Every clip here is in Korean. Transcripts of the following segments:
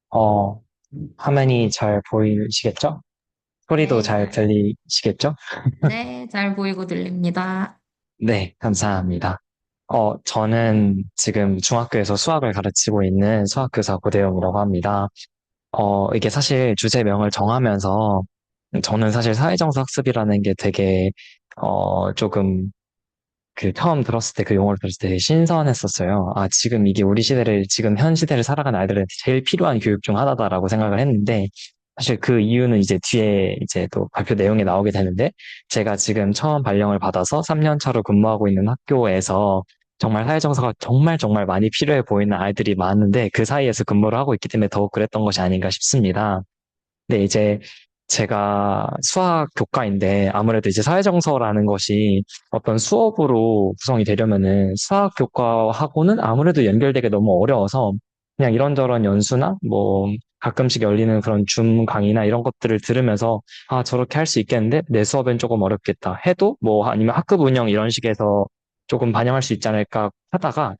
어, 화면이 잘 보이시겠죠? 소리도 네, 잘 들리시겠죠? 네, 잘 보이고 들립니다. 네, 감사합니다. 저는 지금 중학교에서 수학을 가르치고 있는 수학교사 고대영이라고 합니다. 이게 사실 주제명을 정하면서 저는 사실 사회정서 학습이라는 게 되게, 조금 그 처음 들었을 때 그 용어를 들었을 때 되게 신선했었어요. 아, 지금 이게 우리 시대를, 지금 현 시대를 살아가는 아이들한테 제일 필요한 교육 중 하나다라고 생각을 했는데, 사실 그 이유는 이제 뒤에 이제 또 발표 내용에 나오게 되는데, 제가 지금 처음 발령을 받아서 3년 차로 근무하고 있는 학교에서 정말 사회정서가 정말 정말 많이 필요해 보이는 아이들이 많은데, 그 사이에서 근무를 하고 있기 때문에 더욱 그랬던 것이 아닌가 싶습니다. 네, 이제 제가 수학 교과인데 아무래도 이제 사회정서라는 것이 어떤 수업으로 구성이 되려면은 수학 교과하고는 아무래도 연결되기 너무 어려워서 그냥 이런저런 연수나 뭐 가끔씩 열리는 그런 줌 강의나 이런 것들을 들으면서 아, 저렇게 할 수 있겠는데 내 수업엔 조금 어렵겠다 해도 뭐 아니면 학급 운영 이런 식에서 조금 반영할 수 있지 않을까 하다가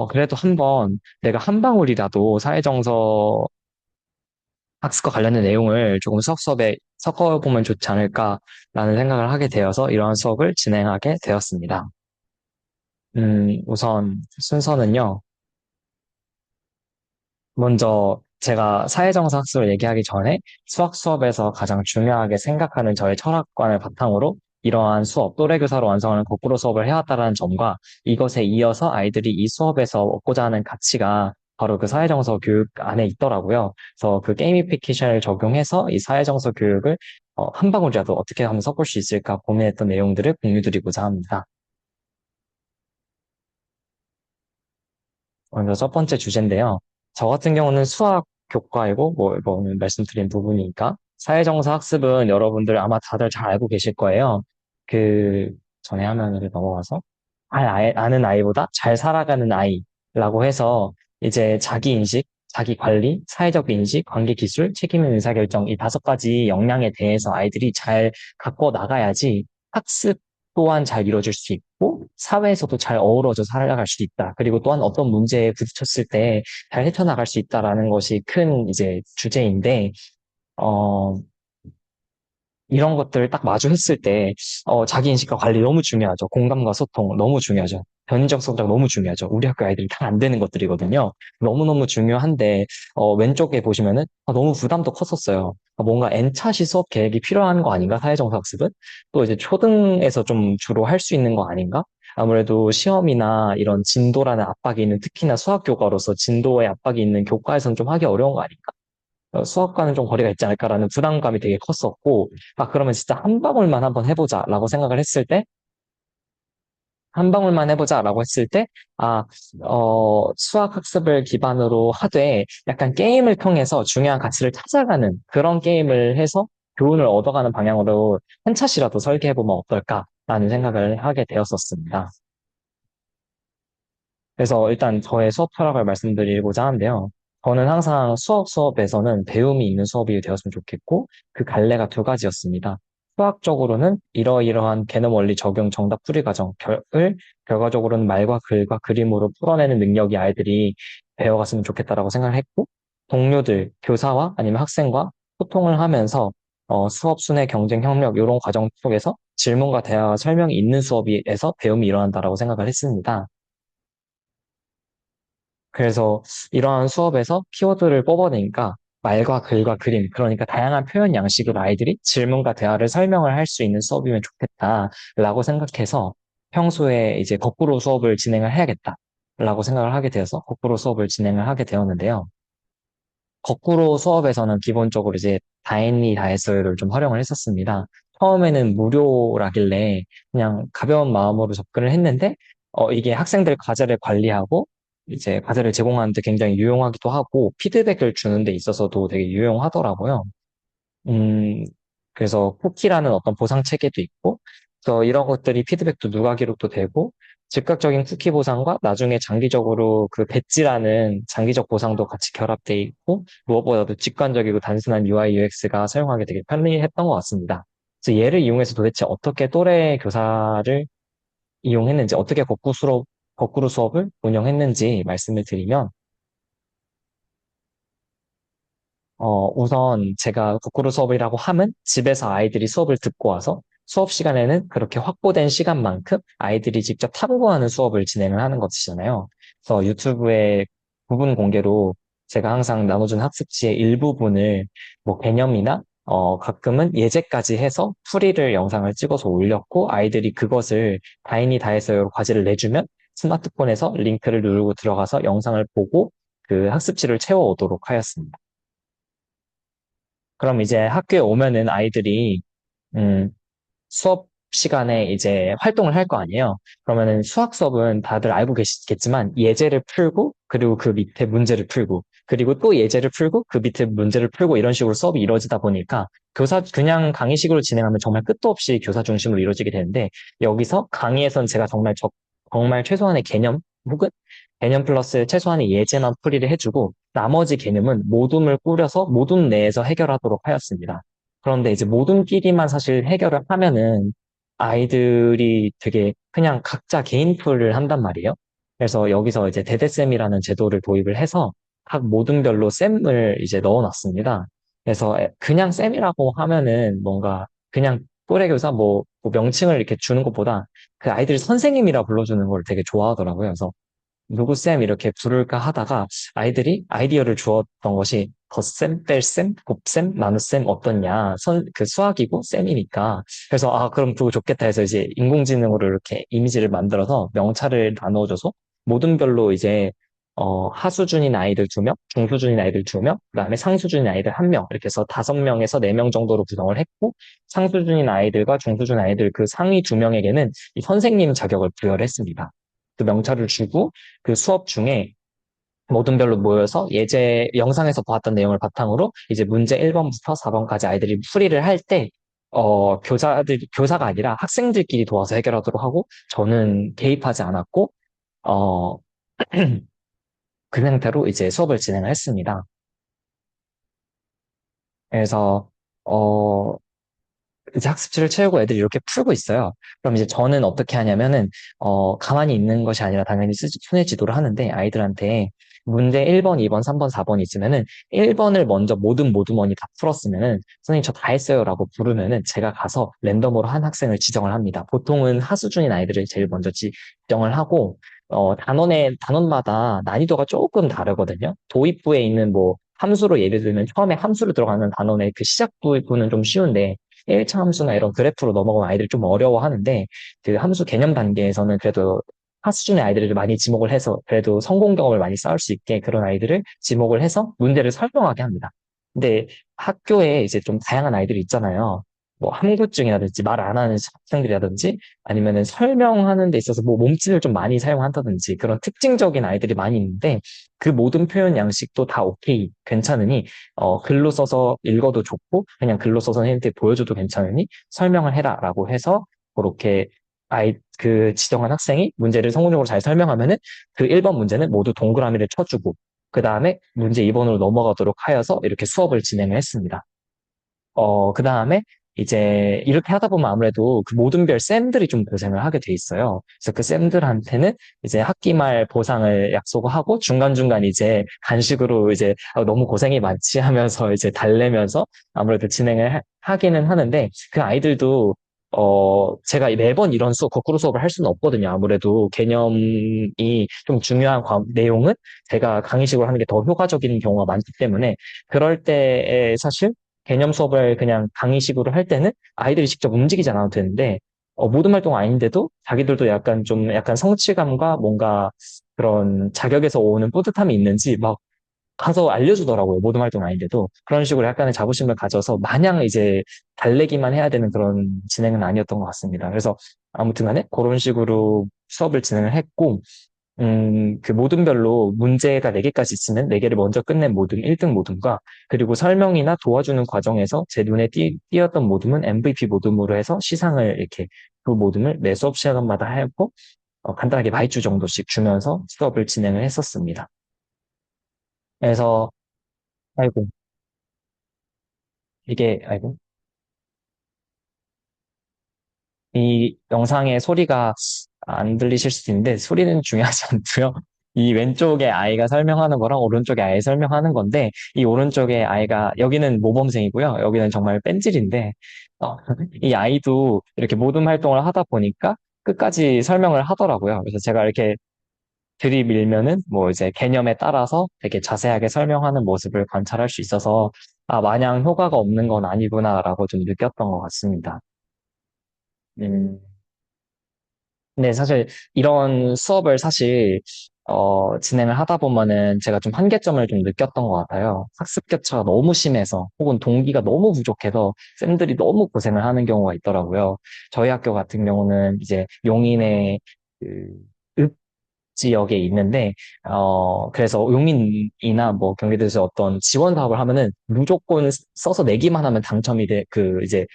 그래도 한번 내가 한 방울이라도 사회정서 학습과 관련된 내용을 조금 수학 수업에 섞어보면 좋지 않을까라는 생각을 하게 되어서 이러한 수업을 진행하게 되었습니다. 우선 순서는요. 먼저 제가 사회정서 학습을 얘기하기 전에 수학 수업에서 가장 중요하게 생각하는 저의 철학관을 바탕으로 이러한 수업, 또래교사로 완성하는 거꾸로 수업을 해왔다는 점과 이것에 이어서 아이들이 이 수업에서 얻고자 하는 가치가 바로 그 사회정서 교육 안에 있더라고요. 그래서 그 게이미피케이션을 적용해서 이 사회정서 교육을 한 방울이라도 어떻게 하면 섞을 수 있을까 고민했던 내용들을 공유드리고자 합니다. 먼저 첫 번째 주제인데요. 저 같은 경우는 수학 교과이고, 뭐, 이거는 말씀드린 부분이니까. 사회정서 학습은 여러분들 아마 다들 잘 알고 계실 거예요. 그, 전에 화면을 넘어가서. 아는 아이보다 잘 살아가는 아이라고 해서, 이제 자기 인식, 자기 관리, 사회적 인식, 관계 기술, 책임 있는 의사결정, 이 다섯 가지 역량에 대해서 아이들이 잘 갖고 나가야지 학습 또한 잘 이루어질 수 있고, 사회에서도 잘 어우러져 살아갈 수 있다. 그리고 또한 어떤 문제에 부딪혔을 때 잘 헤쳐나갈 수 있다라는 것이 큰 이제 주제인데, 어, 이런 것들을 딱 마주했을 때, 자기인식과 관리 너무 중요하죠. 공감과 소통 너무 중요하죠. 변인적 성장 너무 중요하죠. 우리 학교 아이들이 다 안 되는 것들이거든요. 너무너무 중요한데, 왼쪽에 보시면은 너무 부담도 컸었어요. 뭔가 N차시 수업 계획이 필요한 거 아닌가? 사회정서 학습은? 또 이제 초등에서 좀 주로 할 수 있는 거 아닌가? 아무래도 시험이나 이런 진도라는 압박이 있는 특히나 수학 교과로서 진도의 압박이 있는 교과에서는 좀 하기 어려운 거 아닌가? 수학과는 좀 거리가 있지 않을까라는 부담감이 되게 컸었고, 아, 그러면 진짜 한 방울만 한번 해보자라고 생각을 했을 때, 한 방울만 해보자라고 했을 때, 아, 수학 학습을 기반으로 하되 약간 게임을 통해서 중요한 가치를 찾아가는 그런 게임을 해서 교훈을 얻어가는 방향으로 한 차시라도 설계해보면 어떨까라는 생각을 하게 되었었습니다. 그래서 일단 저의 수업 철학을 말씀드리고자 하는데요. 저는 항상 수업에서는 배움이 있는 수업이 되었으면 좋겠고, 그 갈래가 두 가지였습니다. 수학적으로는 이러이러한 개념 원리 적용 정답 풀이 과정을 결과적으로는 말과 글과 그림으로 풀어내는 능력이 아이들이 배워갔으면 좋겠다라고 생각을 했고, 동료들, 교사와 아니면 학생과 소통을 하면서 수업 순회 경쟁 협력 이런 과정 속에서 질문과 대화 설명이 있는 수업에서 배움이 일어난다라고 생각을 했습니다. 그래서 이러한 수업에서 키워드를 뽑아내니까 말과 글과 그림, 그러니까 다양한 표현 양식으로 아이들이 질문과 대화를 설명을 할 수 있는 수업이면 좋겠다라고 생각해서 평소에 이제 거꾸로 수업을 진행을 해야겠다라고 생각을 하게 되어서 거꾸로 수업을 진행을 하게 되었는데요. 거꾸로 수업에서는 기본적으로 이제 다했니 다했어요를 좀 활용을 했었습니다. 처음에는 무료라길래 그냥 가벼운 마음으로 접근을 했는데 이게 학생들 과제를 관리하고 이제 과제를 제공하는데 굉장히 유용하기도 하고 피드백을 주는 데 있어서도 되게 유용하더라고요. 음, 그래서 쿠키라는 어떤 보상 체계도 있고, 그래서 이런 것들이 피드백도 누가 기록도 되고, 즉각적인 쿠키 보상과 나중에 장기적으로 그 배지라는 장기적 보상도 같이 결합돼 있고, 무엇보다도 직관적이고 단순한 UI, UX가 사용하기 되게 편리했던 것 같습니다. 그래서 얘를 이용해서 도대체 어떻게 또래 교사를 이용했는지, 어떻게 거꾸로 수업을 운영했는지 말씀을 드리면, 우선 제가 거꾸로 수업이라고 함은 집에서 아이들이 수업을 듣고 와서 수업 시간에는 그렇게 확보된 시간만큼 아이들이 직접 탐구하는 수업을 진행을 하는 것이잖아요. 그래서 유튜브에 부분 공개로 제가 항상 나눠준 학습지의 일부분을 뭐 개념이나 가끔은 예제까지 해서 풀이를 영상을 찍어서 올렸고 아이들이 그것을 다인이 다해서요 과제를 내주면 스마트폰에서 링크를 누르고 들어가서 영상을 보고 그 학습지를 채워오도록 하였습니다. 그럼 이제 학교에 오면은 아이들이, 음, 수업 시간에 이제 활동을 할 거 아니에요. 그러면은 수학 수업은 다들 알고 계시겠지만 예제를 풀고, 그리고 그 밑에 문제를 풀고, 그리고 또 예제를 풀고, 그 밑에 문제를 풀고 이런 식으로 수업이 이루어지다 보니까 그냥 강의식으로 진행하면 정말 끝도 없이 교사 중심으로 이루어지게 되는데 여기서 강의에선 제가 정말 최소한의 개념 혹은 개념 플러스 최소한의 예제만 풀이를 해주고 나머지 개념은 모둠을 꾸려서 모둠 내에서 해결하도록 하였습니다. 그런데 이제 모둠끼리만 사실 해결을 하면은 아이들이 되게 그냥 각자 개인 풀을 한단 말이에요. 그래서 여기서 이제 대대쌤이라는 제도를 도입을 해서 각 모둠별로 쌤을 이제 넣어놨습니다. 그래서 그냥 쌤이라고 하면은 뭔가 그냥 또래교사 뭐 명칭을 이렇게 주는 것보다 그 아이들이 선생님이라 불러주는 걸 되게 좋아하더라고요. 그래서 누구쌤 이렇게 부를까 하다가 아이들이 아이디어를 주었던 것이 덧셈, 뺄셈, 곱셈, 나눗셈 어떻냐. 그 수학이고 셈이니까. 그래서 그럼 그거 좋겠다 해서 이제 인공지능으로 이렇게 이미지를 만들어서 명찰을 나눠줘서 모둠별로 이제 하수준인 아이들 2명, 중수준인 아이들 2명, 그다음에 상수준인 아이들 1명, 이렇게 해서 5명에서 4명 정도로 구성을 했고, 상수준인 아이들과 중수준 아이들 그 상위 2명에게는 이 선생님 자격을 부여를 했습니다. 그 명찰을 주고 그 수업 중에 모든 별로 모여서 예제 영상에서 보았던 내용을 바탕으로 이제 문제 1번부터 4번까지 아이들이 풀이를 할 때, 교사가 아니라 학생들끼리 도와서 해결하도록 하고, 저는 개입하지 않았고, 어, 그 상태로 이제 수업을 진행을 했습니다. 그래서, 어, 이제 학습지를 채우고 애들이 이렇게 풀고 있어요. 그럼 이제 저는 어떻게 하냐면은, 가만히 있는 것이 아니라 당연히 손에 지도를 하는데 아이들한테 문제 1번, 2번, 3번, 4번 있으면은 1번을 먼저 모든 모두머니 다 풀었으면은 선생님 저 다 했어요라고 부르면은 제가 가서 랜덤으로 한 학생을 지정을 합니다. 보통은 하수준인 아이들을 제일 먼저 지정을 하고, 단원마다 난이도가 조금 다르거든요. 도입부에 있는 뭐 함수로 예를 들면 처음에 함수로 들어가는 단원의 그 시작 부분은 좀 쉬운데 1차 함수나 이런 그래프로 넘어가면 아이들이 좀 어려워하는데 그 함수 개념 단계에서는 그래도 하수준의 아이들을 많이 지목을 해서 그래도 성공 경험을 많이 쌓을 수 있게 그런 아이들을 지목을 해서 문제를 설명하게 합니다. 근데 학교에 이제 좀 다양한 아이들이 있잖아요. 뭐 함구증이라든지 말 안 하는 학생들이라든지 아니면은 설명하는 데 있어서 뭐 몸짓을 좀 많이 사용한다든지 그런 특징적인 아이들이 많이 있는데 그 모든 표현 양식도 다 오케이, 괜찮으니 글로 써서 읽어도 좋고, 그냥 글로 써서 선생님한테 보여줘도 괜찮으니 설명을 해라라고 해서, 그렇게 그 지정한 학생이 문제를 성공적으로 잘 설명하면은 그 1번 문제는 모두 동그라미를 쳐주고, 그 다음에 문제 2번으로 넘어가도록 하여서 이렇게 수업을 진행을 했습니다. 그 다음에 이제 이렇게 하다 보면 아무래도 그 모든 별 쌤들이 좀 고생을 하게 돼 있어요. 그래서 그 쌤들한테는 이제 학기 말 보상을 약속하고 중간중간 이제 간식으로 이제 너무 고생이 많지 하면서 이제 달래면서 아무래도 진행을 하기는 하는데 그 아이들도 제가 매번 이런 거꾸로 수업을 할 수는 없거든요. 아무래도 개념이 좀 중요한 내용은 제가 강의식으로 하는 게 더 효과적인 경우가 많기 때문에 그럴 때에 사실 개념 수업을 그냥 강의식으로 할 때는 아이들이 직접 움직이지 않아도 되는데, 모든 활동 아닌데도 자기들도 약간 성취감과 뭔가 그런 자격에서 오는 뿌듯함이 있는지 막 가서 알려주더라고요. 모든 활동 아닌데도. 그런 식으로 약간의 자부심을 가져서 마냥 이제 달래기만 해야 되는 그런 진행은 아니었던 것 같습니다. 그래서 아무튼 간에 그런 식으로 수업을 진행을 했고, 그 모둠별로 문제가 4개까지 있으면 4개를 먼저 끝낸 모둠, 1등 모둠과 그리고 설명이나 도와주는 과정에서 제 눈에 띄었던 모둠은 MVP 모둠으로 해서 시상을 이렇게 그 모둠을 매 수업 시간마다 하였고 간단하게 마이쮸 정도씩 주면서 수업을 진행을 했었습니다. 그래서 아이고 이게 아이고 이 영상의 소리가 안 들리실 수도 있는데 소리는 중요하지 않고요. 이 왼쪽에 아이가 설명하는 거랑 오른쪽에 아이 설명하는 건데 이 오른쪽에 아이가 여기는 모범생이고요. 여기는 정말 뺀질인데 어, 이 아이도 이렇게 모든 활동을 하다 보니까 끝까지 설명을 하더라고요. 그래서 제가 이렇게 들이밀면은 뭐 이제 개념에 따라서 되게 자세하게 설명하는 모습을 관찰할 수 있어서 아, 마냥 효과가 없는 건 아니구나라고 좀 느꼈던 것 같습니다. 음. 네, 사실 이런 수업을 사실 진행을 하다 보면은 제가 좀 한계점을 좀 느꼈던 것 같아요. 학습 격차가 너무 심해서 혹은 동기가 너무 부족해서 쌤들이 너무 고생을 하는 경우가 있더라고요. 저희 학교 같은 경우는 이제 용인의 그 지역에 있는데, 그래서 용인이나 뭐 경기도에서 어떤 지원 사업을 하면은 무조건 써서 내기만 하면 당첨이 돼, 이제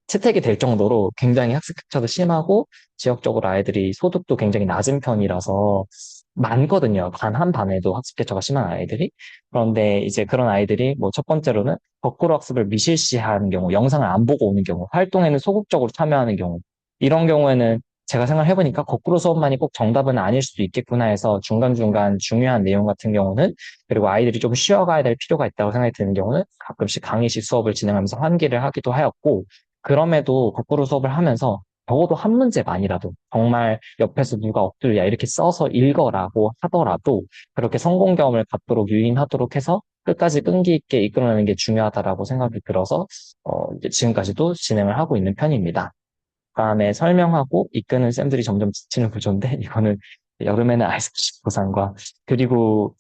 채택이 될 정도로 굉장히 학습 격차도 심하고 지역적으로 아이들이 소득도 굉장히 낮은 편이라서 많거든요. 단 한 반에도 학습 격차가 심한 아이들이. 그런데 이제 그런 아이들이 뭐 첫 번째로는 거꾸로 학습을 미실시하는 경우, 영상을 안 보고 오는 경우, 활동에는 소극적으로 참여하는 경우, 이런 경우에는 제가 생각해보니까 거꾸로 수업만이 꼭 정답은 아닐 수도 있겠구나 해서 중간중간 중요한 내용 같은 경우는 그리고 아이들이 좀 쉬어가야 될 필요가 있다고 생각이 드는 경우는 가끔씩 강의식 수업을 진행하면서 환기를 하기도 하였고 그럼에도 거꾸로 수업을 하면서 적어도 한 문제만이라도 정말 옆에서 누가 엎드려 이렇게 써서 읽어라고 하더라도 그렇게 성공 경험을 갖도록 유인하도록 해서 끝까지 끈기 있게 이끌어내는 게 중요하다라고 생각이 들어서 이제 지금까지도 진행을 하고 있는 편입니다. 다음에 설명하고 이끄는 쌤들이 점점 지치는 구조인데 이거는 여름에는 아이스크림 보상과 그리고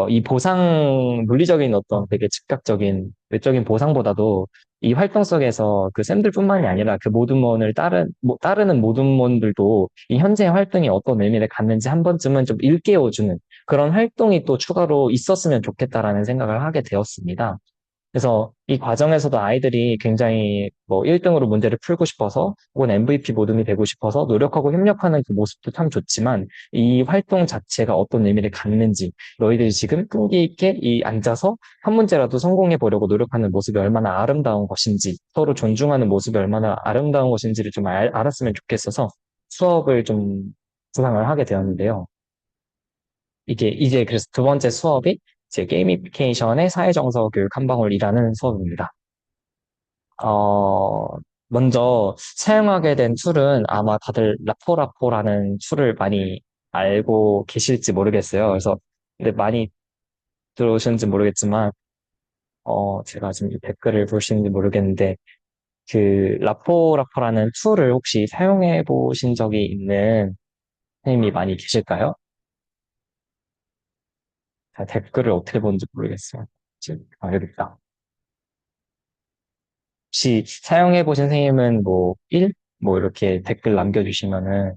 이 보상 물리적인 어떤 되게 즉각적인 외적인 보상보다도 이 활동 속에서 그 쌤들뿐만이 아니라 그 모든 원을 따르는 모든 원들도 이 현재 활동이 어떤 의미를 갖는지 한 번쯤은 좀 일깨워주는 그런 활동이 또 추가로 있었으면 좋겠다라는 생각을 하게 되었습니다. 그래서 이 과정에서도 아이들이 굉장히 뭐 1등으로 문제를 풀고 싶어서 혹은 MVP 모둠이 되고 싶어서 노력하고 협력하는 그 모습도 참 좋지만 이 활동 자체가 어떤 의미를 갖는지 너희들이 지금 끈기 있게 이 앉아서 한 문제라도 성공해 보려고 노력하는 모습이 얼마나 아름다운 것인지 서로 존중하는 모습이 얼마나 아름다운 것인지를 좀 알았으면 좋겠어서 수업을 좀 구상을 하게 되었는데요. 이게 이제 그래서 두 번째 수업이 이제 게이미피케이션의 사회정서 교육 한 방울이라는 수업입니다. 어, 먼저 사용하게 된 툴은 아마 다들 라포라포라는 툴을 많이 알고 계실지 모르겠어요. 그래서 근데 많이 들어오셨는지 모르겠지만 제가 지금 이 댓글을 보시는지 모르겠는데 그 라포라포라는 툴을 혹시 사용해 보신 적이 있는 선생님이 많이 계실까요? 자, 댓글을 어떻게 보는지 모르겠어요. 지금 여기 있다. 혹시 사용해 보신 선생님은 뭐 1? 뭐 이렇게 댓글 남겨주시면은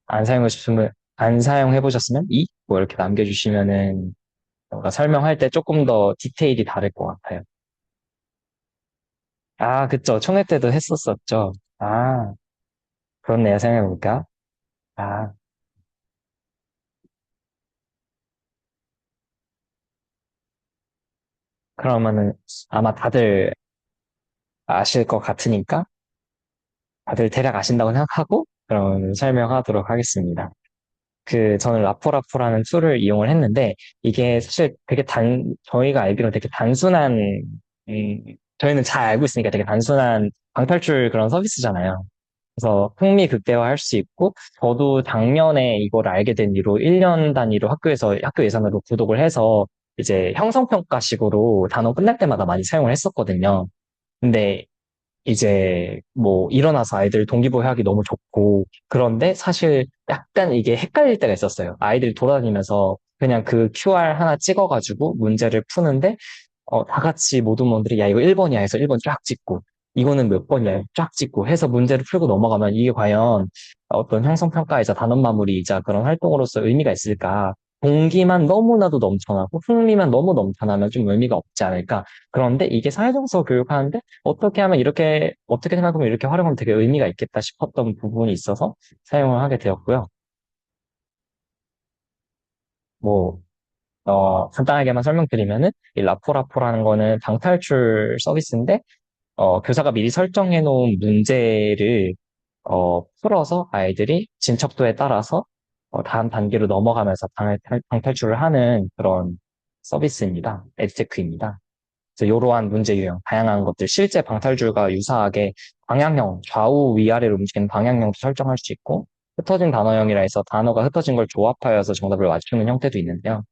안 사용해 보셨으면 2? 뭐 이렇게 남겨주시면은 뭔가 설명할 때 조금 더 디테일이 다를 것 같아요. 아, 그쵸. 총회 때도 했었었죠. 아, 그렇네요. 생각해볼까? 아, 그러면은 아마 다들 아실 것 같으니까 다들 대략 아신다고 생각하고 그럼 설명하도록 하겠습니다. 저는 라포라포라는 툴을 이용을 했는데, 이게 사실 저희가 알기로 되게 단순한, 음, 저희는 잘 알고 있으니까 되게 단순한 방탈출 그런 서비스잖아요. 그래서 흥미극대화할 수 있고, 저도 작년에 이걸 알게 된 이후로 1년 단위로 학교 예산으로 구독을 해서, 이제 형성평가식으로 단원 끝날 때마다 많이 사용을 했었거든요. 근데 이제 뭐 일어나서 아이들 동기부여하기 너무 좋고 그런데 사실 약간 이게 헷갈릴 때가 있었어요. 아이들이 돌아다니면서 그냥 그 QR 하나 찍어가지고 문제를 푸는데 다 같이 모든 분들이 야 이거 1번이야 해서 1번 쫙 찍고 이거는 몇 번이야 쫙 찍고 해서 문제를 풀고 넘어가면 이게 과연 어떤 형성평가이자 단원 마무리이자 그런 활동으로서 의미가 있을까? 동기만 너무나도 넘쳐나고 흥미만 너무 넘쳐나면 좀 의미가 없지 않을까? 그런데 이게 사회정서 교육하는데 어떻게 생각하면 이렇게 활용하면 되게 의미가 있겠다 싶었던 부분이 있어서 사용을 하게 되었고요. 뭐, 간단하게만 설명드리면은, 이 라포라포라는 거는 방탈출 서비스인데, 교사가 미리 설정해 놓은 문제를 풀어서 아이들이 진척도에 따라서 다음 단계로 넘어가면서 방탈출을 하는 그런 서비스입니다. 에듀테크입니다. 그래서 이러한 문제 유형, 다양한 것들, 실제 방탈출과 유사하게 방향형, 좌우 위아래로 움직이는 방향형도 설정할 수 있고, 흩어진 단어형이라 해서 단어가 흩어진 걸 조합하여서 정답을 맞추는 형태도 있는데요.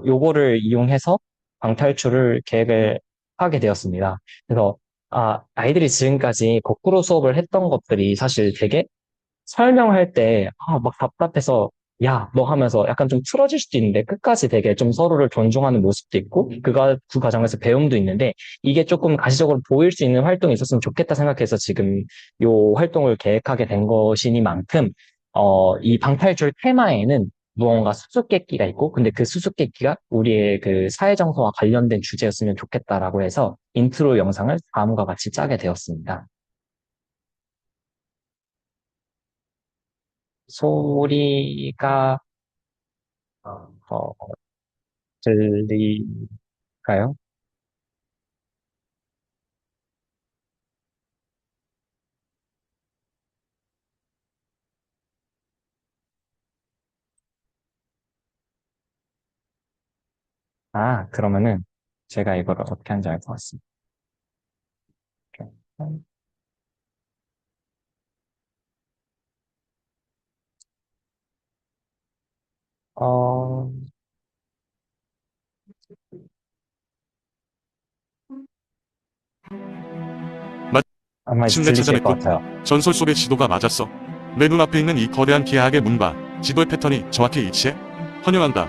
요거를 이용해서 방탈출을 계획을 하게 되었습니다. 그래서, 아이들이 지금까지 거꾸로 수업을 했던 것들이 사실 되게 설명할 때, 막 답답해서, 야, 너 하면서 약간 좀 틀어질 수도 있는데, 끝까지 되게 좀 서로를 존중하는 모습도 있고, 그 과정에서 배움도 있는데, 이게 조금 가시적으로 보일 수 있는 활동이 있었으면 좋겠다 생각해서 지금 요 활동을 계획하게 된 것이니만큼, 이 방탈출 테마에는 무언가 수수께끼가 있고, 근데 그 수수께끼가 우리의 그 사회정서와 관련된 주제였으면 좋겠다라고 해서 인트로 영상을 다음과 같이 짜게 되었습니다. 소리가 어, 들릴까요? 그러면은 제가 이걸 어떻게 하는지 알 것 같습니다. 어, 아마 이제 마침내 들리실 것 찾아냈군. 같아요. 전설 속의 지도가 맞았어. 내 눈앞에 있는 이 거대한 기하학의 문과 지도의 패턴이 정확히 일치해? 환영한다.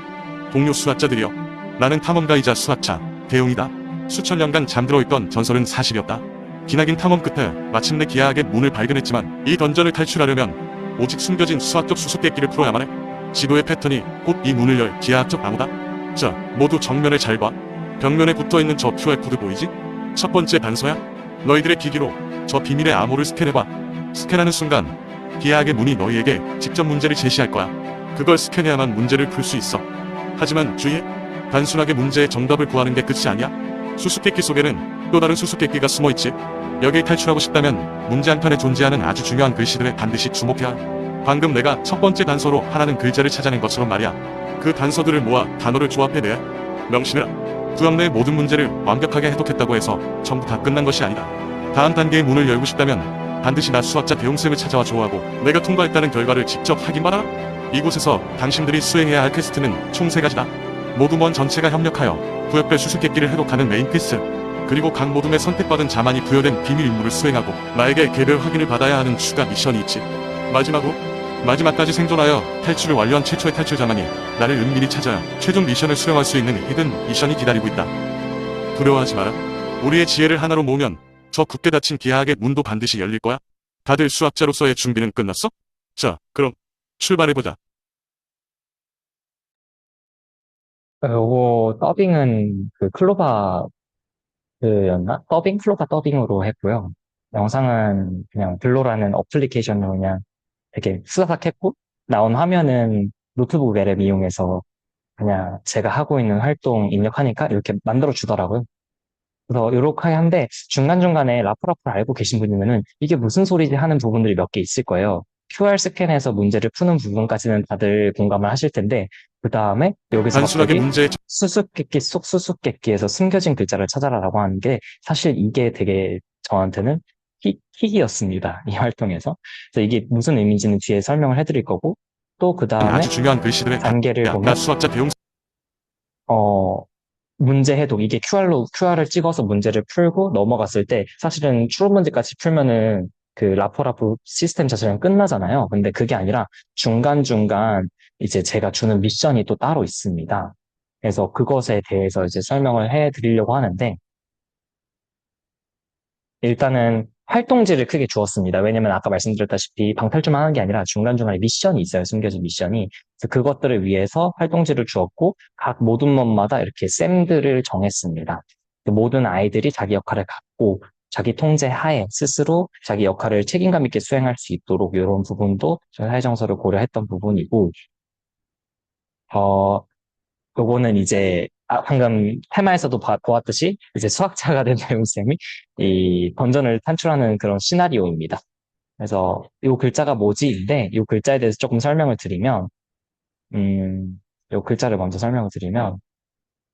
동료 수학자들이여. 나는 탐험가이자 수학자, 대웅이다. 수천 년간 잠들어 있던 전설은 사실이었다. 기나긴 탐험 끝에 마침내 기하학의 문을 발견했지만 이 던전을 탈출하려면 오직 숨겨진 수학적 수수께끼를 풀어야만 해. 지도의 패턴이 곧 이 문을 열 기하학적 암호다. 자, 모두 정면을 잘 봐. 벽면에 붙어있는 저 QR코드 보이지? 첫 번째 단서야. 너희들의 기기로 저 비밀의 암호를 스캔해봐. 스캔하는 순간 기하학의 문이 너희에게 직접 문제를 제시할 거야. 그걸 스캔해야만 문제를 풀 수 있어. 하지만 주의해. 단순하게 문제의 정답을 구하는 게 끝이 아니야. 수수께끼 속에는 또 다른 수수께끼가 숨어있지. 여길 탈출하고 싶다면 문제 한 편에 존재하는 아주 중요한 글씨들에 반드시 주목해야 해. 방금 내가 첫 번째 단서로 하라는 글자를 찾아낸 것처럼 말이야. 그 단서들을 모아 단어를 조합해내. 명심해라. 구역 내의 모든 문제를 완벽하게 해독했다고 해서 전부 다 끝난 것이 아니다. 다음 단계의 문을 열고 싶다면 반드시 나 수학자 대웅쌤을 찾아와 조하고 내가 통과했다는 결과를 직접 확인받아라. 이곳에서 당신들이 수행해야 할 퀘스트는 총 3가지다. 모둠원 전체가 협력하여 구역별 수수께끼를 해독하는 메인 퀘스트, 그리고 각 모둠에 선택받은 자만이 부여된 비밀 임무를 수행하고 나에게 개별 확인을 받아야 하는 추가 미션이 있지. 마지막으로 마지막까지 생존하여 탈출을 완료한 최초의 탈출자만이 나를 은밀히 찾아야 최종 미션을 수행할 수 있는 히든 미션이 기다리고 있다. 두려워하지 마라. 우리의 지혜를 하나로 모으면 저 굳게 닫힌 기하학의 문도 반드시 열릴 거야. 다들 수학자로서의 준비는 끝났어? 자, 그럼 출발해보자. 요거 더빙은 그 클로바였나? 클로바 더빙으로 했고요. 영상은 그냥 블로라는 어플리케이션으로 그냥 이렇게 수다삭 했고, 나온 화면은 노트북 웹 이용해서 그냥 제가 하고 있는 활동 입력하니까 이렇게 만들어 주더라고요. 그래서 이렇게 한데 중간중간에 라프라프를 알고 계신 분이면은 이게 무슨 소리지 하는 부분들이 몇 개 있을 거예요. QR 스캔해서 문제를 푸는 부분까지는 다들 공감을 하실 텐데 그 다음에 여기서 단순하게 갑자기 문제의 수수께끼 속 수수께끼에서 숨겨진 글자를 찾아라라고 하는 게 사실 이게 되게 저한테는 킥이었습니다. 이 활동에서. 그래서 이게 무슨 의미인지는 뒤에 설명을 해드릴 거고 또 그 아주 다음에 중요한 글씨들의 단계를 단계야. 나 보면 수학자 대웅 어, 문제 해독, 이게 QR을 찍어서 문제를 풀고 넘어갔을 때 사실은 추론 문제까지 풀면은 그 라포라프 시스템 자체는 끝나잖아요. 근데 그게 아니라 중간중간 이제 제가 주는 미션이 또 따로 있습니다. 그래서 그것에 대해서 이제 설명을 해 드리려고 하는데 일단은 활동지를 크게 주었습니다. 왜냐면 아까 말씀드렸다시피 방탈출만 하는 게 아니라 중간중간에 미션이 있어요. 숨겨진 미션이. 그래서 그것들을 위해서 활동지를 주었고 각 모둠원마다 이렇게 쌤들을 정했습니다. 그 모든 아이들이 자기 역할을 갖고 자기 통제 하에 스스로 자기 역할을 책임감 있게 수행할 수 있도록 이런 부분도 저희 사회정서를 고려했던 부분이고 어, 요거는 이제 방금 테마에서도 보았듯이 이제 수학자가 된 배우쌤이 이 던전을 탈출하는 그런 시나리오입니다. 그래서 요 글자가 뭐지인데 요 글자에 대해서 조금 설명을 드리면 요 글자를 먼저 설명을 드리면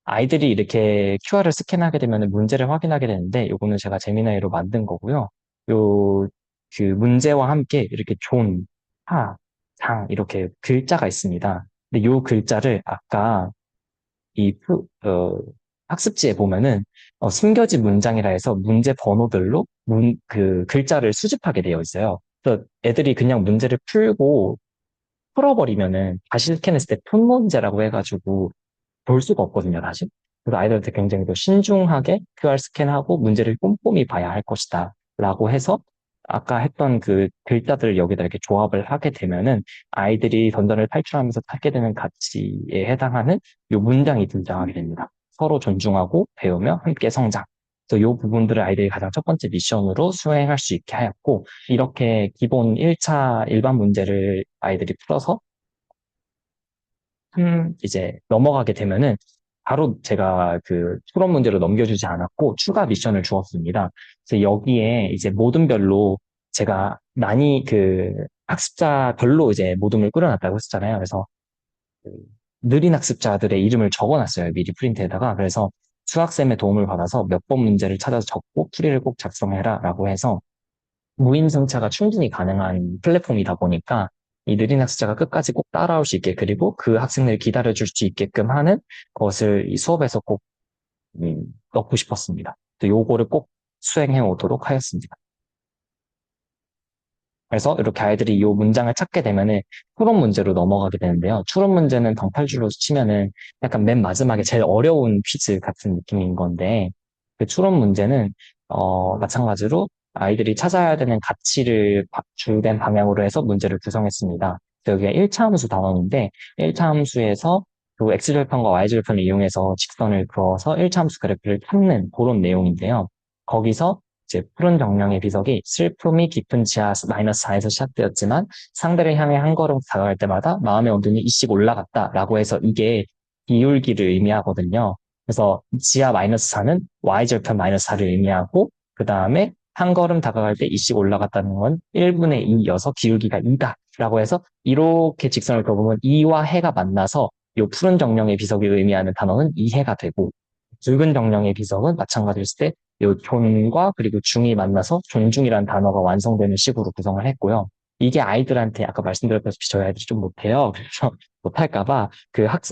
아이들이 이렇게 QR을 스캔하게 되면 문제를 확인하게 되는데 요거는 제가 재미나이로 만든 거고요. 요 그 문제와 함께 이렇게 존, 하, 장 이렇게 글자가 있습니다. 근데 요 글자를 아까 학습지에 보면은 숨겨진 문장이라 해서 문제 번호별로 그 글자를 수집하게 되어 있어요. 그래서 애들이 그냥 문제를 풀어버리면은 다시 스캔했을 때 톤 문제라고 해가지고 볼 수가 없거든요, 다시. 그래서 아이들한테 굉장히 더 신중하게 QR 스캔하고 문제를 꼼꼼히 봐야 할 것이다. 라고 해서 아까 했던 그 글자들을 여기다 이렇게 조합을 하게 되면은 아이들이 던전을 탈출하면서 찾게 되는 가치에 해당하는 요 문장이 등장하게 됩니다. 서로 존중하고 배우며 함께 성장. 그래서 요 부분들을 아이들이 가장 첫 번째 미션으로 수행할 수 있게 하였고, 이렇게 기본 1차 일반 문제를 아이들이 풀어서 이제 넘어가게 되면은 바로 제가 그 추론 문제로 넘겨주지 않았고 추가 미션을 주었습니다. 그래서 여기에 이제 모둠별로 제가 그 학습자별로 이제 모둠을 꾸려놨다고 했었잖아요. 그래서 그 느린 학습자들의 이름을 적어놨어요. 미리 프린트에다가. 그래서 수학쌤의 도움을 받아서 몇 번 문제를 찾아서 적고 풀이를 꼭 작성해라 라고 해서 무임승차가 충분히 가능한 플랫폼이다 보니까 이 느린 학습자가 끝까지 꼭 따라올 수 있게 그리고 그 학생들을 기다려줄 수 있게끔 하는 것을 이 수업에서 꼭 넣고 싶었습니다. 또 요거를 꼭 수행해 오도록 하였습니다. 그래서 이렇게 아이들이 이 문장을 찾게 되면은 추론 문제로 넘어가게 되는데요. 추론 문제는 덩탈줄로 치면은 약간 맨 마지막에 제일 어려운 퀴즈 같은 느낌인 건데 그 추론 문제는 마찬가지로 아이들이 찾아야 되는 가치를 주된 방향으로 해서 문제를 구성했습니다. 그래서 여기가 1차 함수 단원인데 1차 함수에서 그 x절편과 y절편을 이용해서 직선을 그어서 1차 함수 그래프를 찾는 그런 내용인데요. 거기서 이제 푸른 정령의 비석이 슬픔이 깊은 지하 -4에서 시작되었지만 상대를 향해 한 걸음 다가갈 때마다 마음의 온도는 이씩 올라갔다라고 해서 이게 기울기를 의미하거든요. 그래서 지하 -4는 y절편 -4를 의미하고 그 다음에 한 걸음 다가갈 때 이씩 올라갔다는 건 1분의 2여서 기울기가 2다라고 해서 이렇게 직선을 그어보면 2와 해가 만나서 이 푸른 정령의 비석이 의미하는 단어는 이해가 되고 붉은 정령의 비석은 마찬가지였을 때 요 존과 그리고 중이 만나서 존중이라는 단어가 완성되는 식으로 구성을 했고요. 이게 아이들한테 아까 말씀드렸다시피 저희 아이들이 좀 못해요. 그래서 못할까봐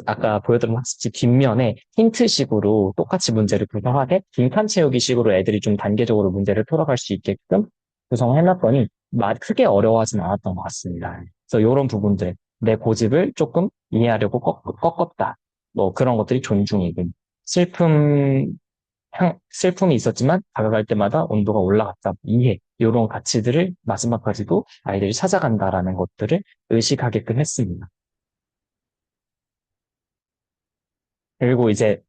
아까 보여드린 학습지 뒷면에 힌트식으로 똑같이 문제를 구성하되 빈칸 채우기 식으로 애들이 좀 단계적으로 문제를 풀어갈 수 있게끔 구성해놨더니 크게 어려워하진 않았던 것 같습니다. 그래서 이런 부분들, 내 고집을 조금 이해하려고 꺾었다. 뭐 그런 것들이 존중이고 슬픔이 있었지만 다가갈 때마다 온도가 올라갔다. 이해. 이런 가치들을 마지막까지도 아이들이 찾아간다라는 것들을 의식하게끔 했습니다. 그리고 이제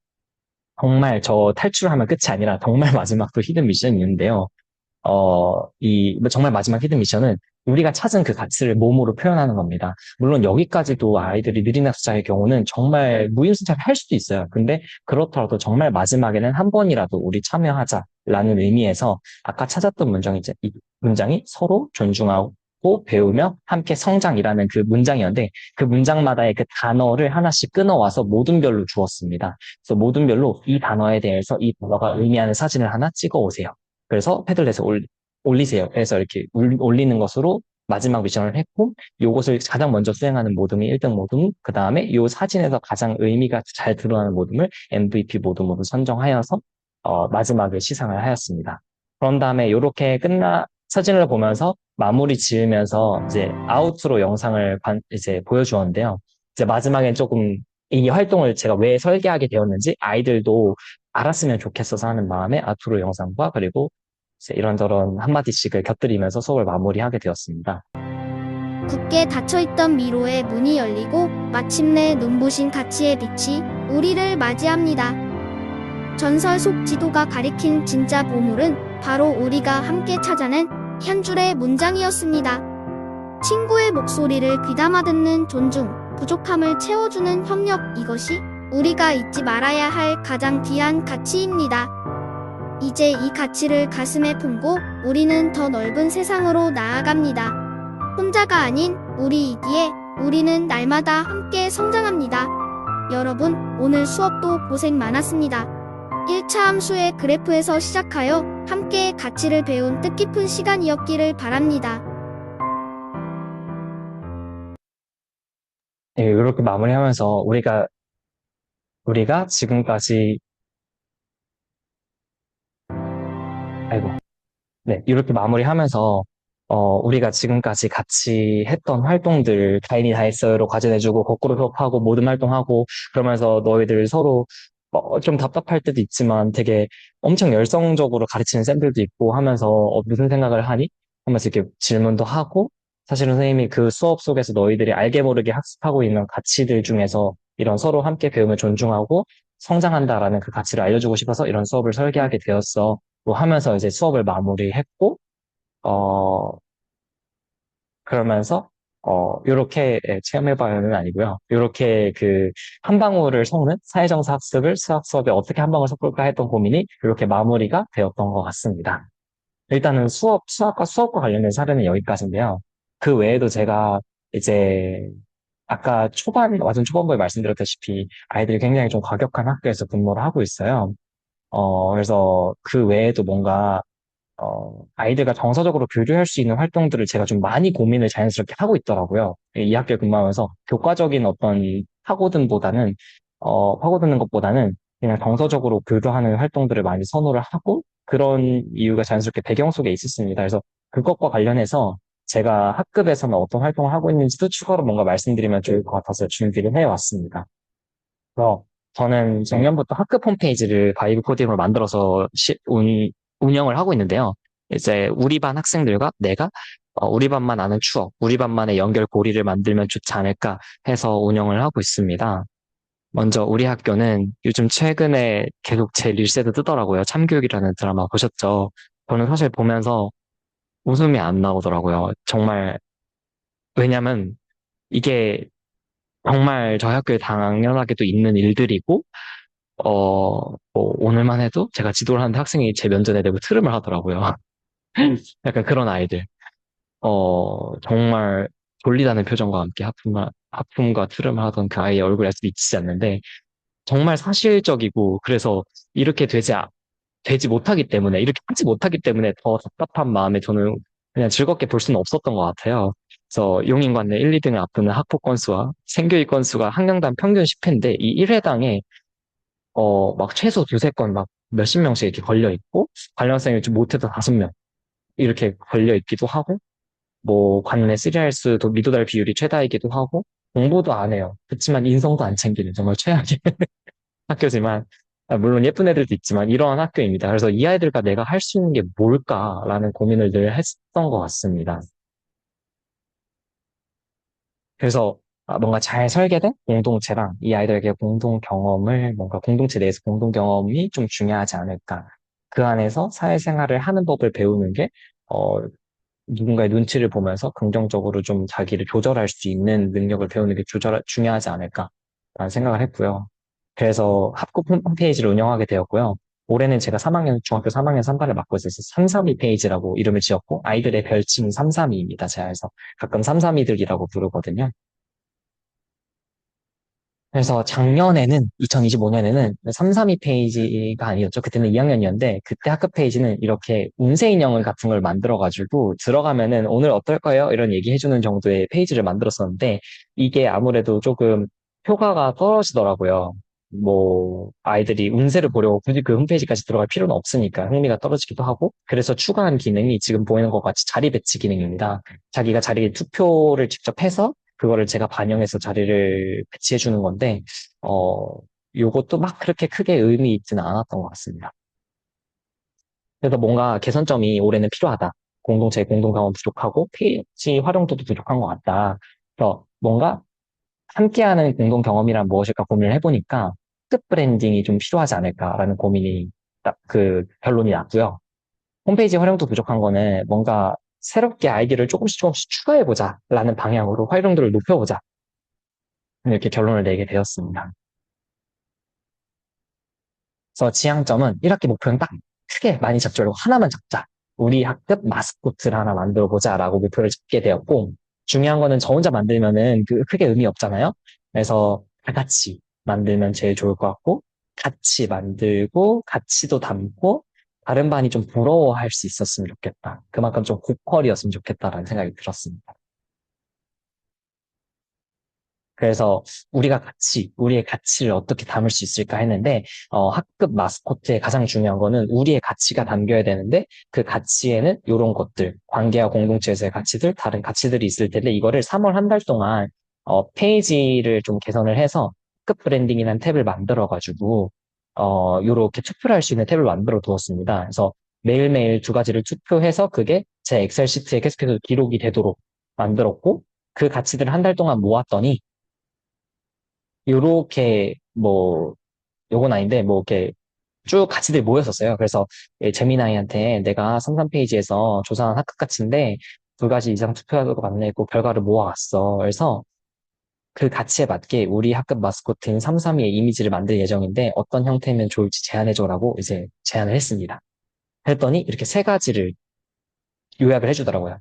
정말 저 탈출하면 끝이 아니라 정말 마지막도 히든 미션이 있는데요. 뭐 정말 마지막 히든 미션은 우리가 찾은 그 가치를 몸으로 표현하는 겁니다. 물론 여기까지도 아이들이 느린 학습자의 경우는 정말 무임승차를 할 수도 있어요. 근데 그렇더라도 정말 마지막에는 한 번이라도 우리 참여하자라는 의미에서 아까 찾았던 이 문장이 서로 존중하고 배우며 함께 성장이라는 그 문장이었는데 그 문장마다의 그 단어를 하나씩 끊어와서 모둠별로 주었습니다. 그래서 모둠별로 이 단어에 대해서 이 단어가 의미하는 사진을 하나 찍어 오세요. 그래서 패들렛에 올리세요. 그래서 이렇게 올리는 것으로 마지막 미션을 했고, 요것을 가장 먼저 수행하는 모둠이 1등 모둠, 그 다음에 요 사진에서 가장 의미가 잘 드러나는 모둠을 MVP 모둠으로 선정하여서, 마지막에 시상을 하였습니다. 그런 다음에 요렇게 사진을 보면서 마무리 지으면서 이제 아우트로 영상을 이제 보여주었는데요. 이제 마지막엔 조금 이 활동을 제가 왜 설계하게 되었는지 아이들도 알았으면 좋겠어서 하는 마음에 아우트로 영상과 그리고 이제 이런저런 한마디씩을 곁들이면서 수업을 마무리하게 되었습니다. 굳게 닫혀있던 미로의 문이 열리고 마침내 눈부신 가치의 빛이 우리를 맞이합니다. 전설 속 지도가 가리킨 진짜 보물은 바로 우리가 함께 찾아낸 한 줄의 문장이었습니다. 친구의 목소리를 귀담아 듣는 존중, 부족함을 채워주는 협력, 이것이 우리가 잊지 말아야 할 가장 귀한 가치입니다. 이제 이 가치를 가슴에 품고 우리는 더 넓은 세상으로 나아갑니다. 혼자가 아닌 우리이기에 우리는 날마다 함께 성장합니다. 여러분, 오늘 수업도 고생 많았습니다. 1차 함수의 그래프에서 시작하여 함께 가치를 배운 뜻깊은 시간이었기를 바랍니다. 네, 이렇게 마무리하면서 우리가 지금까지, 아이고, 네, 이렇게 마무리하면서, 우리가 지금까지 같이 했던 활동들, 다인이 다 했어요로 과제내주고, 거꾸로 수업하고, 모든 활동하고, 그러면서 너희들 서로, 좀 답답할 때도 있지만 되게 엄청 열성적으로 가르치는 쌤들도 있고 하면서, 무슨 생각을 하니? 하면서 이렇게 질문도 하고, 사실은 선생님이 그 수업 속에서 너희들이 알게 모르게 학습하고 있는 가치들 중에서 이런 서로 함께 배움을 존중하고 성장한다라는 그 가치를 알려주고 싶어서 이런 수업을 설계하게 되었어. 뭐 하면서 이제 수업을 마무리했고, 어, 그러면서, 요렇게, 예, 체험해봐요는 아니고요. 요렇게 그, 한 방울을 섞는 사회정사 학습을 수학 수업에 어떻게 한 방울 섞을까 했던 고민이 이렇게 마무리가 되었던 것 같습니다. 일단은 수학과 수업과 관련된 사례는 여기까지인데요. 그 외에도 제가 이제, 아까 완전 초반부에 말씀드렸다시피 아이들이 굉장히 좀 과격한 학교에서 근무를 하고 있어요. 그래서 그 외에도 뭔가 아이들과 정서적으로 교류할 수 있는 활동들을 제가 좀 많이 고민을 자연스럽게 하고 있더라고요. 이 학교에 근무하면서 교과적인 어떤 파고드는 것보다는 그냥 정서적으로 교류하는 활동들을 많이 선호를 하고 그런 이유가 자연스럽게 배경 속에 있었습니다. 그래서 그것과 관련해서 제가 학급에서는 어떤 활동을 하고 있는지도 추가로 뭔가 말씀드리면 좋을 것 같아서 준비를 해왔습니다. 그래서 저는 작년부터 학급 홈페이지를 바이브 코딩으로 만들어서 운영을 하고 있는데요. 이제 우리 반 학생들과 내가 우리 반만 아는 추억, 우리 반만의 연결고리를 만들면 좋지 않을까 해서 운영을 하고 있습니다. 먼저 우리 학교는 요즘 최근에 계속 제 릴새도 뜨더라고요. 참교육이라는 드라마 보셨죠? 저는 사실 보면서 웃음이 안 나오더라고요. 정말, 왜냐면 이게 정말 저희 학교에 당연하게도 있는 일들이고, 뭐 오늘만 해도 제가 지도를 하는데 학생이 제 면전에 대고 트름을 하더라고요. 약간 그런 아이들. 정말 졸리다는 표정과 함께 하품과 트름을 하던 그 아이의 얼굴에 아직도 잊히지 않는데, 정말 사실적이고, 그래서 이렇게 되지 못하기 때문에, 이렇게 하지 못하기 때문에 더 답답한 마음에 저는 그냥 즐겁게 볼 수는 없었던 것 같아요. 그래서 용인관내 1, 2등을 앞두는 학폭 건수와 생교육 건수가 학년당 평균 10회인데, 이 1회당에 막 최소 두세 건 막 몇십 명씩 이렇게 걸려 있고, 관련성이 좀 못해도 5명 이렇게 걸려 있기도 하고, 뭐 관내 3할수 미도달 비율이 최다이기도 하고, 공부도 안 해요. 그렇지만 인성도 안 챙기는 정말 최악의 학교지만, 물론 예쁜 애들도 있지만 이러한 학교입니다. 그래서 이 아이들과 내가 할 수 있는 게 뭘까라는 고민을 늘 했던 것 같습니다. 그래서 뭔가 잘 설계된 공동체랑 이 아이들에게 뭔가 공동체 내에서 공동 경험이 좀 중요하지 않을까. 그 안에서 사회생활을 하는 법을 배우는 게, 어, 누군가의 눈치를 보면서 긍정적으로 좀 자기를 조절할 수 있는 능력을 배우는 게 중요하지 않을까라는 생각을 했고요. 그래서 합급 홈페이지를 운영하게 되었고요. 올해는 제가 중학교 3학년 3반을 맡고 있어서 332 페이지라고 이름을 지었고, 아이들의 별칭은 332입니다. 제가 해서 가끔 332들이라고 부르거든요. 그래서 작년에는, 2025년에는 332 페이지가 아니었죠. 그때는 2학년이었는데, 그때 학급 페이지는 이렇게 운세 인형 같은 걸 만들어가지고, 들어가면은 오늘 어떨 거예요? 이런 얘기 해주는 정도의 페이지를 만들었었는데, 이게 아무래도 조금 효과가 떨어지더라고요. 뭐, 아이들이 운세를 보려고 굳이 그 홈페이지까지 들어갈 필요는 없으니까 흥미가 떨어지기도 하고, 그래서 추가한 기능이 지금 보이는 것 같이 자리 배치 기능입니다. 자기가 자리 투표를 직접 해서, 그거를 제가 반영해서 자리를 배치해 주는 건데, 어, 요것도 막 그렇게 크게 의미 있지는 않았던 것 같습니다. 그래서 뭔가 개선점이 올해는 필요하다. 공동체 공동 경험 부족하고, 페이지 활용도도 부족한 것 같다. 그래서 뭔가 함께하는 공동 경험이란 무엇일까 고민을 해보니까, 특급 브랜딩이 좀 필요하지 않을까라는 고민이 딱 그 결론이 났고요. 홈페이지 활용도 부족한 거는 뭔가 새롭게 아이디어를 조금씩 추가해보자라는 방향으로 활용도를 높여보자. 이렇게 결론을 내게 되었습니다. 그래서 지향점은 1학기 목표는 딱 크게 많이 잡지 말고 하나만 잡자. 우리 학급 마스코트를 하나 만들어 보자라고 목표를 잡게 되었고, 중요한 거는 저 혼자 만들면은 그 크게 의미 없잖아요. 그래서 다 같이 만들면 제일 좋을 것 같고, 같이 만들고, 같이도 담고, 다른 반이 좀 부러워할 수 있었으면 좋겠다. 그만큼 좀 고퀄이었으면 좋겠다라는 생각이 들었습니다. 그래서 우리가 우리의 가치를 어떻게 담을 수 있을까 했는데, 학급 마스코트의 가장 중요한 거는 우리의 가치가 담겨야 되는데, 그 가치에는 이런 것들, 관계와 공동체에서의 가치들, 다른 가치들이 있을 텐데, 이거를 3월 한 달 동안, 페이지를 좀 개선을 해서, 학급 브랜딩이라는 탭을 만들어가지고, 요렇게 투표를 할 수 있는 탭을 만들어 두었습니다. 그래서 매일매일 두 가지를 투표해서 그게 제 엑셀 시트에 계속해서 기록이 되도록 만들었고, 그 가치들을 한 달 동안 모았더니, 요렇게 뭐 요건 아닌데 뭐 이렇게 쭉 가치들이 모였었어요. 그래서 제미나이한테 내가 33페이지에서 조사한 학급 가치인데 두 가지 이상 투표하도록 안내했고 결과를 모아왔어. 그래서 그 가치에 맞게 우리 학급 마스코트인 332의 이미지를 만들 예정인데 어떤 형태면 좋을지 제안해줘라고 이제 제안을 했습니다. 했더니 이렇게 세 가지를 요약을 해주더라고요.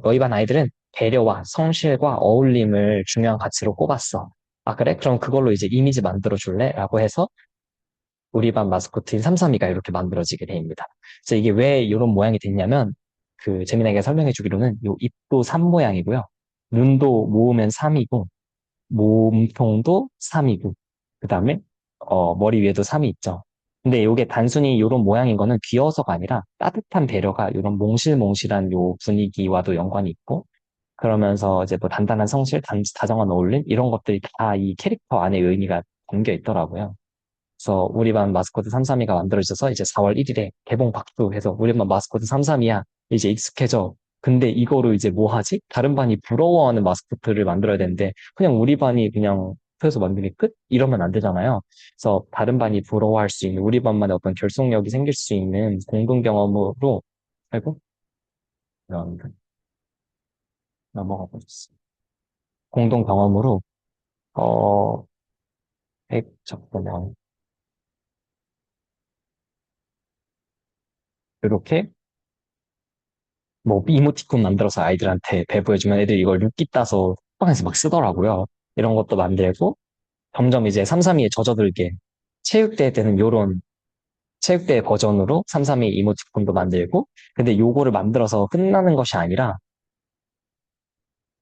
너희 반 아이들은 배려와 성실과 어울림을 중요한 가치로 꼽았어. 아, 그래? 그럼 그걸로 이제 이미지 만들어 줄래? 라고 해서 우리 반 마스코트인 삼삼이가 이렇게 만들어지게 됩니다. 그래서 이게 왜 이런 모양이 됐냐면, 그 재민에게 설명해 주기로는 요 입도 3 모양이고요. 눈도 모으면 3이고, 몸통도 3이고, 그 다음에, 머리 위에도 3이 있죠. 근데 이게 단순히 이런 모양인 거는 귀여워서가 아니라 따뜻한 배려가 이런 몽실몽실한 요 분위기와도 연관이 있고, 그러면서 이제 뭐 단단한 성실, 다정한 어울림, 이런 것들이 다 이 캐릭터 안에 의미가 담겨 있더라고요. 그래서 우리 반 마스코트 332가 만들어져서 이제 4월 1일에 개봉 박두해서 우리 반 마스코트 332야 이제 익숙해져. 근데 이거를 이제 뭐 하지? 다른 반이 부러워하는 마스코트를 만들어야 되는데 그냥 우리 반이 그냥 해서 만드니 끝? 이러면 안 되잖아요. 그래서 다른 반이 부러워할 수 있는 우리 반만의 어떤 결속력이 생길 수 있는 공동 경험으로 아이고 이런 넘어가 보겠습니다. 공동 경험으로 어 잠깐만 이렇게 뭐 이모티콘 만들어서 아이들한테 배부해주면 애들이 이걸 눕기 따서 톡방에서 막 쓰더라고요. 이런 것도 만들고 점점 이제 332에 젖어들게 체육대회 때는 요런 체육대회 버전으로 332 이모티콘도 만들고 근데 요거를 만들어서 끝나는 것이 아니라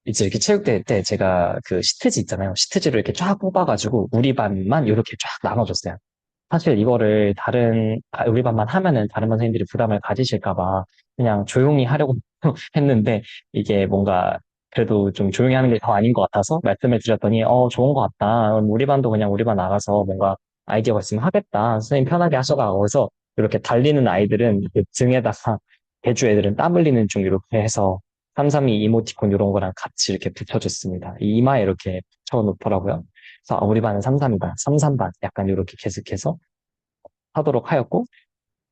이제 이렇게 체육대회 때 제가 그 시트지 있잖아요. 시트지를 이렇게 쫙 뽑아가지고 우리 반만 이렇게 쫙 나눠줬어요. 사실 이거를 우리 반만 하면은 다른 반 선생님들이 부담을 가지실까 봐 그냥 조용히 하려고 했는데 이게 뭔가 그래도 좀 조용히 하는 게 더 아닌 것 같아서 말씀을 드렸더니 좋은 것 같다. 우리 반도 그냥 우리 반 나가서 뭔가 아이디어가 있으면 하겠다. 선생님 편하게 하셔가. 그래서 이렇게 달리는 아이들은 그 등에다가 대주 애들은 땀 흘리는 중 이렇게 해서 332 이모티콘 이런 거랑 같이 이렇게 붙여줬습니다. 이 이마에 이렇게 붙여놓더라고요. 그래서 우리 반은 33이다. 33반 약간 이렇게 계속해서 하도록 하였고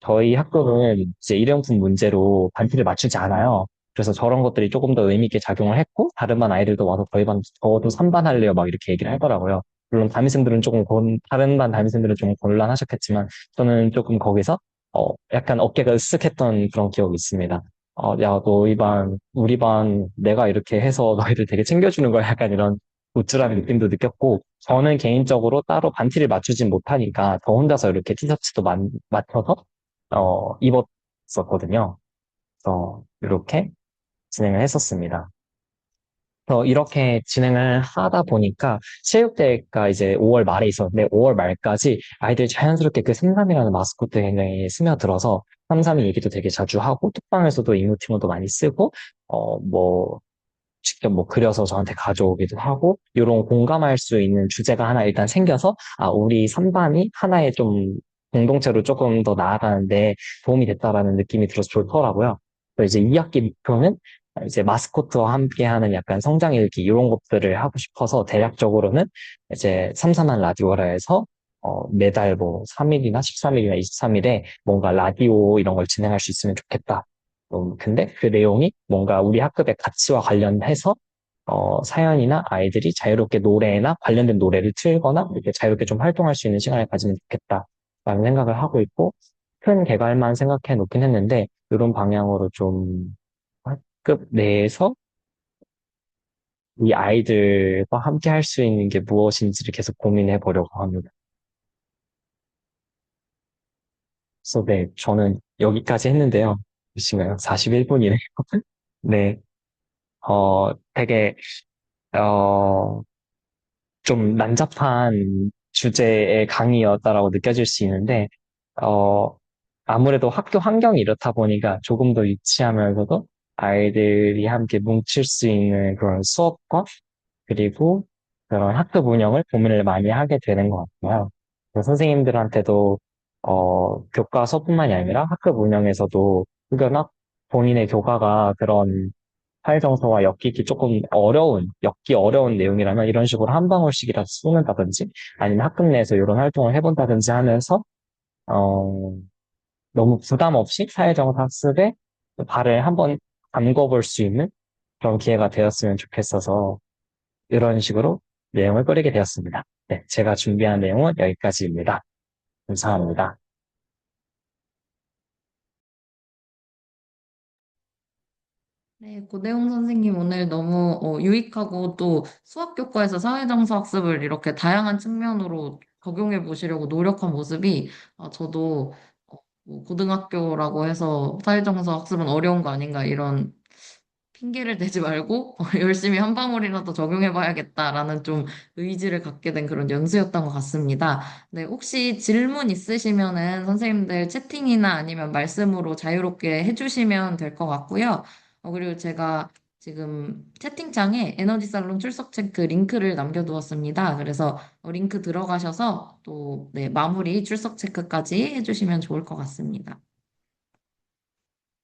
저희 학교는 이제 일회용품 문제로 반티를 맞추지 않아요. 그래서 저런 것들이 조금 더 의미 있게 작용을 했고 다른 반 아이들도 와서 저희 반 저도 3반 할래요 막 이렇게 얘기를 하더라고요. 물론 담임쌤들은 다른 반 담임쌤들은 좀 곤란하셨겠지만 저는 조금 거기서 약간 어깨가 으쓱했던 그런 기억이 있습니다. 야, 너희 반, 우리 반 내가 이렇게 해서 너희들 되게 챙겨주는 거야. 약간 이런 우쭐한 느낌도 느꼈고 저는 개인적으로 따로 반티를 맞추진 못하니까 저 혼자서 이렇게 티셔츠도 맞춰서 입었었거든요. 그래서 이렇게 진행을 했었습니다. 그래서 이렇게 진행을 하다 보니까 체육대회가 이제 5월 말에 있었는데 5월 말까지 아이들이 자연스럽게 그 삼삼이라는 마스코트 굉장히 스며들어서 삼삼이 얘기도 되게 자주 하고 톡방에서도 이모티콘도 많이 쓰고 뭐 직접 뭐 그려서 저한테 가져오기도 하고 이런 공감할 수 있는 주제가 하나 일단 생겨서 우리 3반이 하나의 좀 공동체로 조금 더 나아가는데 도움이 됐다라는 느낌이 들어서 좋더라고요. 그래서 이제 2학기 목표는 이제 마스코트와 함께하는 약간 성장일기 이런 것들을 하고 싶어서 대략적으로는 이제 삼삼한 라디오라 해서 매달 뭐 3일이나 13일이나 23일에 뭔가 라디오 이런 걸 진행할 수 있으면 좋겠다. 근데 그 내용이 뭔가 우리 학급의 가치와 관련해서 사연이나 아이들이 자유롭게 노래나 관련된 노래를 틀거나 이렇게 자유롭게 좀 활동할 수 있는 시간을 가지면 좋겠다라는 생각을 하고 있고 큰 개괄만 생각해 놓긴 했는데, 이런 방향으로 좀 학급 내에서 이 아이들과 함께 할 수 있는 게 무엇인지를 계속 고민해 보려고 합니다. 그래서 네, 저는 여기까지 했는데요. 몇 시간요? 41분이네요. 네, 되게, 어, 좀 난잡한 주제의 강의였다라고 느껴질 수 있는데, 어, 아무래도 학교 환경이 이렇다 보니까 조금 더 유치하면서도 아이들이 함께 뭉칠 수 있는 그런 수업과 그리고 그런 학급 운영을 고민을 많이 하게 되는 것 같아요. 그래서 선생님들한테도 교과서뿐만이 아니라 학급 운영에서도 혹여나 본인의 교과가 그런 사회정서와 엮이기 조금 엮기 어려운 내용이라면 이런 식으로 한 방울씩이라도 쏘는다든지 아니면 학급 내에서 이런 활동을 해본다든지 하면서 어, 너무 부담 없이 사회정서 학습에 발을 한번 담궈볼 수 있는 그런 기회가 되었으면 좋겠어서 이런 식으로 내용을 꾸리게 되었습니다. 네, 제가 준비한 내용은 여기까지입니다. 감사합니다. 네, 고대용 선생님 오늘 너무 유익하고 또 수학 교과에서 사회정서 학습을 이렇게 다양한 측면으로 적용해 보시려고 노력한 모습이 저도 뭐 고등학교라고 해서 사회정서 학습은 어려운 거 아닌가 이런 핑계를 대지 말고 열심히 한 방울이라도 적용해 봐야겠다라는 좀 의지를 갖게 된 그런 연수였던 것 같습니다. 네, 혹시 질문 있으시면은 선생님들 채팅이나 아니면 말씀으로 자유롭게 해주시면 될 것 같고요. 그리고 제가 지금 채팅창에 에너지 살론 출석 체크 링크를 남겨두었습니다. 그래서 링크 들어가셔서 또 네, 마무리 출석 체크까지 해주시면 좋을 것 같습니다.